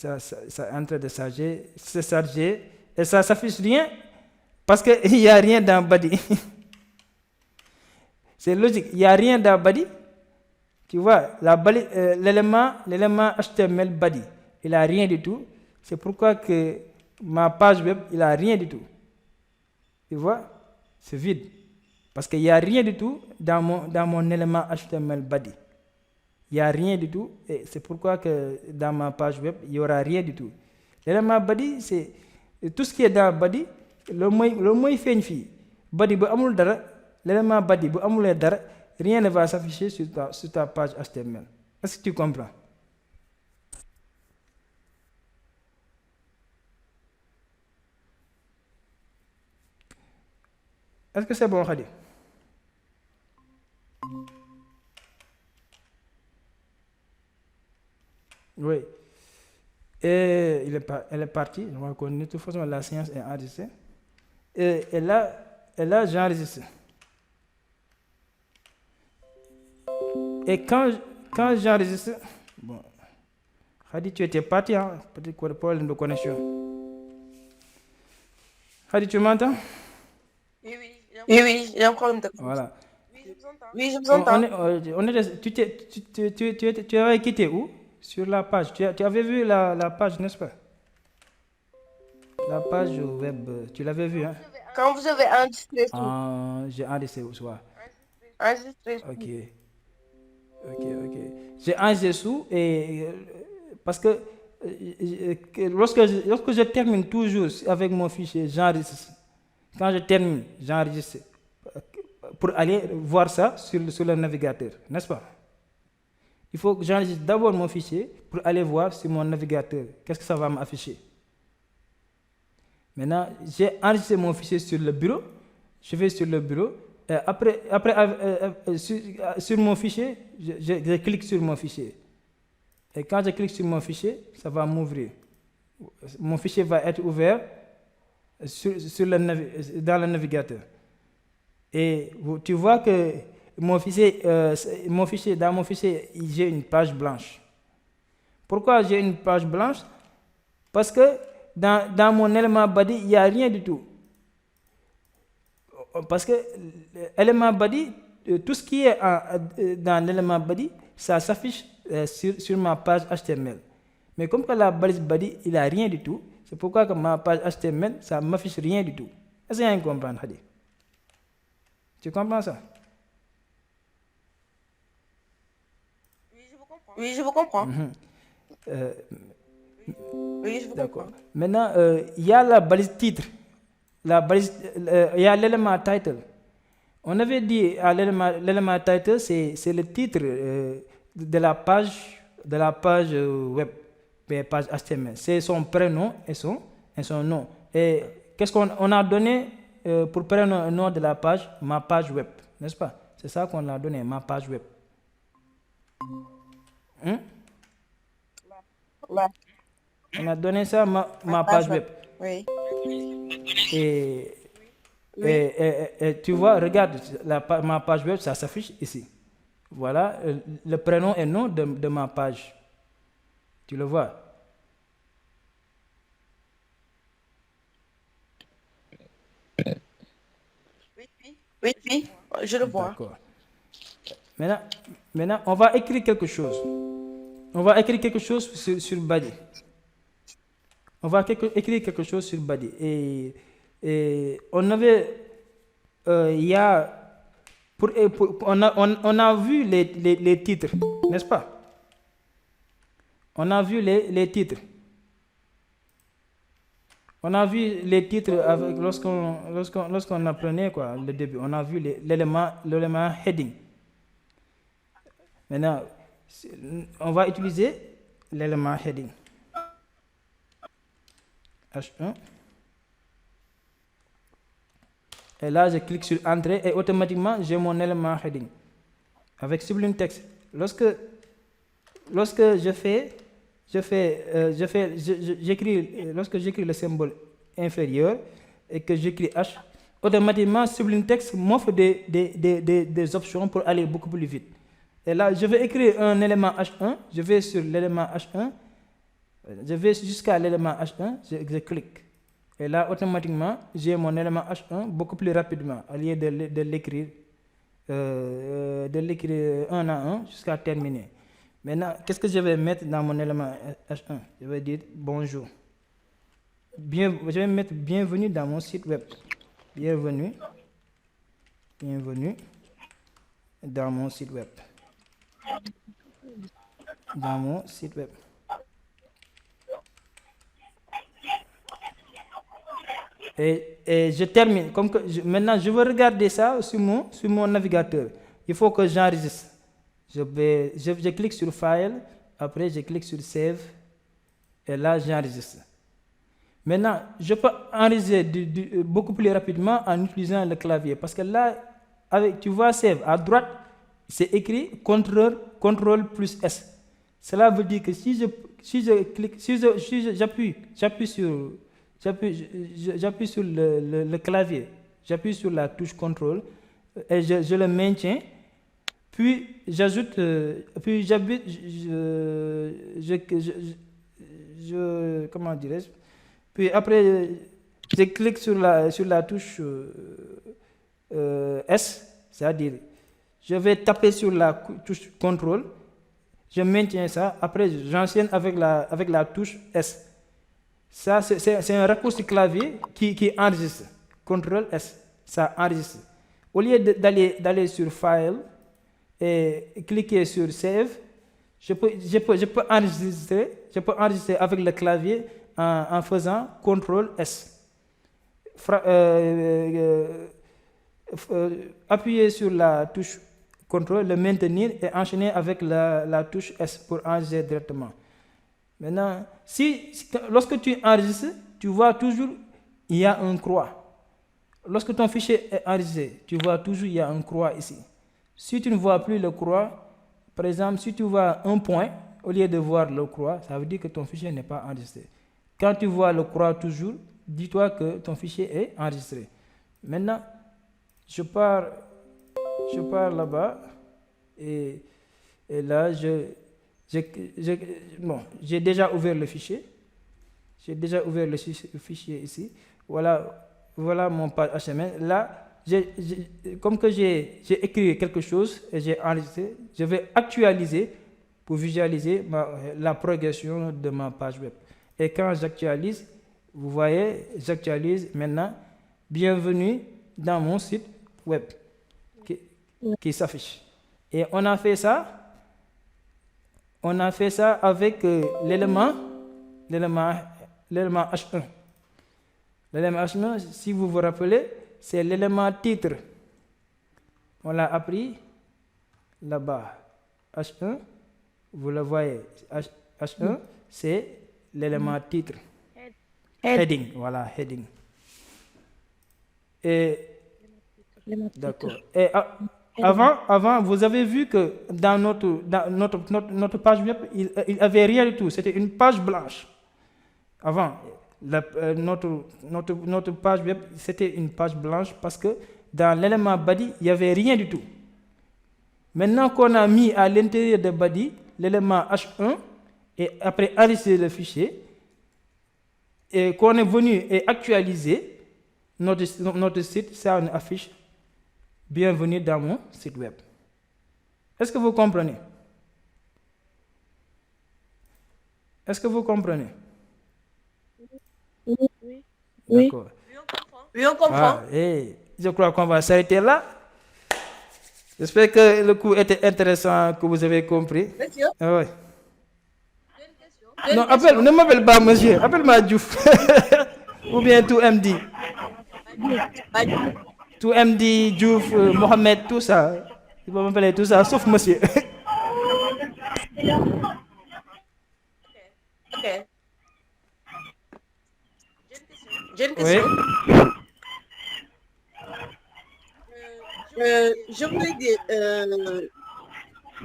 ça est en train de se charger et ça s'affiche rien parce qu'il n'y a rien dans body. C'est logique, il n'y a rien dans body. Tu vois, l'élément HTML body, il n'a rien du tout. C'est pourquoi que ma page web, il n'a rien du tout. Tu vois, c'est vide. Parce qu'il n'y a rien du tout dans mon élément HTML body. Il n'y a rien du tout. Et c'est pourquoi que dans ma page web, il n'y aura rien du tout. L'élément body, c'est tout ce qui est dans body. Le moins fait une fille. Body, l'élément body, rien ne va s'afficher sur ta page HTML. Est-ce que tu comprends? Est-ce que c'est bon, Khadi? Oui. Et elle est partie. On va continuer. De toute façon, la séance est enregistrée. Et là j'enregistre. Et quand j'enregistre, bon, Khadi, tu étais parti, hein? Peut-être qu'il y a des problèmes de connexion. Khadi, tu m'entends? Oui, j'ai un problème de connexion. Voilà. Oui, je vous entends. Tu avais quitté où? Sur la page. Tu avais vu la page, n'est-ce pas? La page web, tu l'avais vue, hein? Quand vous avez enregistré tout. J'ai enregistré au soir. Enregistré tout. Ok. J'ai enregistré sous et parce que lorsque je termine toujours avec mon fichier, j'enregistre. Quand je termine, j'enregistre pour aller voir ça sur le navigateur, n'est-ce pas? Il faut que j'enregistre d'abord mon fichier pour aller voir sur mon navigateur. Qu'est-ce que ça va m'afficher? Maintenant, j'ai enregistré mon fichier sur le bureau. Je vais sur le bureau. Et après sur mon fichier, je clique sur mon fichier. Et quand je clique sur mon fichier, ça va m'ouvrir. Mon fichier va être ouvert dans le navigateur. Et tu vois que dans mon fichier, j'ai une page blanche. Pourquoi j'ai une page blanche? Parce que dans mon élément body, il n'y a rien du tout. Parce que l'élément body, tout ce qui est dans l'élément body, ça s'affiche sur ma page HTML. Mais comme que la balise body, il n'y a rien du tout, c'est pourquoi que ma page HTML, ça ne m'affiche rien du tout. Est-ce que tu comprends, Khadi? Tu comprends ça? Oui, je vous comprends. Oui, je vous comprends. Maintenant, il y a la balise titre. Il y a l'élément title. On avait dit à l'élément title, c'est le titre de la page web, page HTML. C'est son prénom et son nom. Et qu'est-ce qu'on a donné pour prénom et nom de la page? Ma page web, n'est-ce pas? C'est ça qu'on a donné, ma page web. On a donné ça, ma page web. Oui. Et tu vois, regarde, ma page web, ça s'affiche ici. Voilà le prénom et nom de ma page. Tu le vois? Oui, je le vois. D'accord. Maintenant, on va écrire quelque chose. On va écrire quelque chose sur body. On va écrire quelque chose sur body. Et on avait, on a vu les titres, n'est-ce pas? On a vu les titres. On a vu les titres lorsqu'on apprenait le début. On a vu l'élément heading. Maintenant, on va utiliser l'élément heading. H1. Et là, je clique sur Entrée et automatiquement, j'ai mon élément heading. Avec Sublime Text. Lorsque j'écris le symbole inférieur et que j'écris H, automatiquement, Sublime Text m'offre des options pour aller beaucoup plus vite. Et là, je vais écrire un élément H1. Je vais sur l'élément H1 Je vais jusqu'à l'élément H1, je clique. Et là, automatiquement, j'ai mon élément H1 beaucoup plus rapidement, au lieu de l'écrire un à un jusqu'à terminer. Maintenant, qu'est-ce que je vais mettre dans mon élément H1? Je vais dire bonjour. Je vais mettre bienvenue dans mon site web. Bienvenue dans mon site web. Dans mon site web. Et je termine. Maintenant, je veux regarder ça sur mon navigateur. Il faut que j'enregistre. Je clique sur File, après je clique sur Save, et là j'enregistre. Maintenant, je peux enregistrer beaucoup plus rapidement en utilisant le clavier. Parce que là, tu vois Save, à droite, c'est écrit CTRL plus S. Cela veut dire que si j'appuie sur le clavier, j'appuie sur la touche CTRL et je le maintiens, puis j'ajoute, comment dirais-je, puis après je clique sur la touche S, c'est-à-dire je vais taper sur la touche CTRL, je maintiens ça, après j'enchaîne avec la touche S. Ça, c'est un raccourci clavier qui enregistre. CTRL S, ça enregistre. Au lieu d'aller sur File et cliquer sur Save, je peux enregistrer avec le clavier en faisant CTRL S. Appuyer sur la touche CTRL, le maintenir et enchaîner avec la touche S pour enregistrer directement. Maintenant, lorsque tu enregistres, tu vois toujours il y a un croix. Lorsque ton fichier est enregistré, tu vois toujours il y a un croix ici. Si tu ne vois plus le croix, par exemple, si tu vois un point, au lieu de voir le croix, ça veut dire que ton fichier n'est pas enregistré. Quand tu vois le croix toujours, dis-toi que ton fichier est enregistré. Maintenant, je pars là-bas et là, j'ai déjà ouvert le fichier. J'ai déjà ouvert le fichier ici. Voilà mon page HTML. Là, comme que j'ai écrit quelque chose et j'ai enregistré, je vais actualiser pour visualiser la progression de ma page web. Et quand j'actualise, vous voyez, j'actualise maintenant. Bienvenue dans mon site web qui s'affiche. Et on a fait ça avec l'élément H1. L'élément H1, si vous vous rappelez, c'est l'élément titre. On l'a appris là-bas. H1, vous le voyez. H1, c'est l'élément titre. Heading, voilà, heading. Et d'accord. Et avant, vous avez vu que dans notre page web, il n'y avait rien du tout. C'était une page blanche. Avant, notre page web, c'était une page blanche parce que dans l'élément body, il n'y avait rien du tout. Maintenant qu'on a mis à l'intérieur de body l'élément H1 et après enregistrer le fichier, et qu'on est venu et actualiser notre site, ça on affiche bienvenue dans mon site web. Est-ce que vous comprenez? Est-ce que vous comprenez? Oui. D'accord. Oui, on comprend. Je crois qu'on va s'arrêter là. J'espère que le cours était intéressant, que vous avez compris. Monsieur, Ouais. j'ai une Non, question. ne m'appelle pas monsieur, appelle-moi Diouf. Ou bien tout MD. Tout MD, Diouf, Mohamed, tout ça. Tu peux m'appeler tout ça, sauf monsieur. Ok. J'ai une Oui. question. Je voulais dire,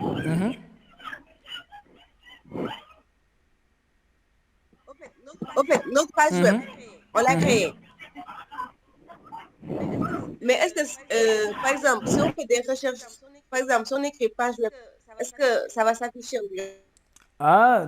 Mhm. au fait, notre page web, on l'a créée. Mais est-ce que, par exemple, si on fait des recherches, par exemple, si on écrit page web, est-ce que ça va s'afficher? Ah,